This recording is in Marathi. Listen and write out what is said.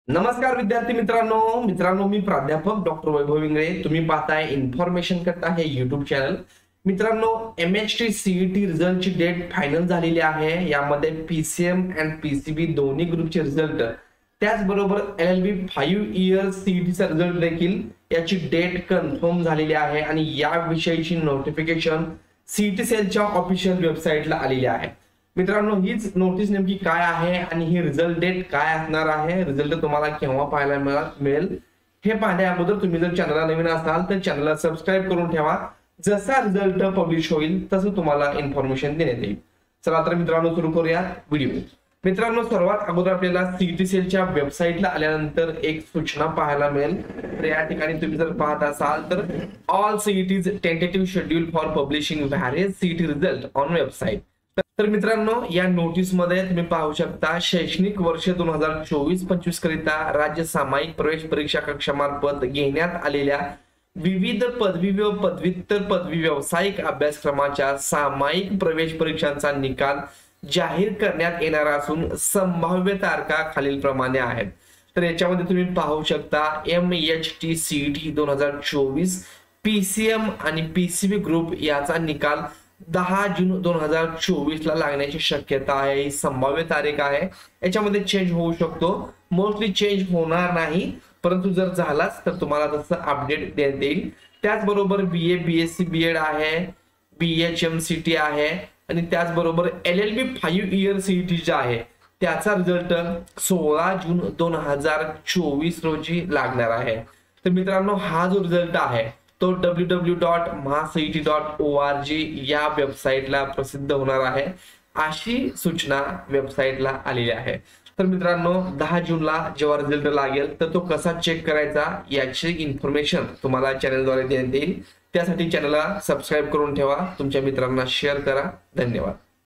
नमस्कार विद्यार्थी मित्रांनो मी प्राध्यापक डॉक्टर वैभव इंगळे. तुम्ही पाहताय इन्फॉर्मेशन करता हे युट्यूब चॅनल. मित्रांनो, MHT CET रिझल्टची डेट फायनल झालेली आहे. यामध्ये PCM अँड PCB दोन्ही ग्रुपचे रिझल्ट, त्याचबरोबर LLB 5 इयर CETचा रिझल्ट देखील याची डेट कन्फर्म झालेली आहे आणि या विषयीची नोटिफिकेशन CET सेलच्या ऑफिशियल वेबसाईटला आलेली आहे. मित्रांनो, हीच नोटीस नेमकी काय आहे आणि ही रिझल्ट डेट काय असणार आहे, रिझल्ट तुम्हाला केव्हा पाहायला मिळेल हे पाहण्या अगोदर तुम्ही जर चॅनलला नवीन असाल तर चॅनलला सबस्क्राईब करून ठेवा. जसा रिझल्ट पब्लिश होईल तसं तुम्हाला इन्फॉर्मेशन देण्यात येईल. चला तर मित्रांनो, सुरू करूया व्हिडिओ. मित्रांनो, सर्वात अगोदर आपल्याला CET सेलच्या वेबसाईटला आल्यानंतर एक सूचना पाहायला मिळेल. तर या ठिकाणी तुम्ही जर पाहत असाल तर all CET's tentative schedule for publishing various CET result on website. तर मित्रांनो, या नोटीस मध्ये तुम्ही पाहू शकता शैक्षणिक वर्ष 2024-25 करिता राज्य सामायिक प्रवेश परीक्षा कक्षामार्फत घेण्यात आलेल्या विविध पदवी व पदव्युत्तर पदवी व्यावसायिक अभ्यासक्रमाच्या सामायिक प्रवेश परीक्षांचा निकाल जाहीर करण्यात येणार असून संभाव्य तारखा खालील प्रमाणे आहेत. तर याच्यामध्ये तुम्ही पाहू शकता MHT CET 2024 PCM आणि PCB ग्रुप याचा निकाल 10 जून 2024 ला लागण्याची शक्यता आहे. ही संभाव्य तारीख आहे. याच्यामध्ये चेंज होऊ शकतो, मोस्टली चेंज होणार नाही, परंतु जर झालाच तर तुम्हाला तसं अपडेट देण्यात येईल. त्याचबरोबर BA BSc BEd आहे, BHMCT आहे आणि त्याचबरोबर LLB 5 इयर CET जे आहे त्याचा रिझल्ट 16 जून 2024 रोजी लागणार आहे. तर मित्रांनो, हा जो रिझल्ट आहे तो www.mahaCET.org या वेबसाईटला प्रसिद्ध होणार आहे, अशी सूचना वेबसाईटला आलेली आहे. तर मित्रांनो, 10 जूनला जेव्हा रिझल्ट लागेल तर तो कसा चेक करायचा याची इन्फॉर्मेशन तुम्हाला चॅनलद्वारे देण्यात येईल. त्यासाठी चॅनलला सबस्क्राईब करून ठेवा, तुमच्या मित्रांना शेअर करा. धन्यवाद.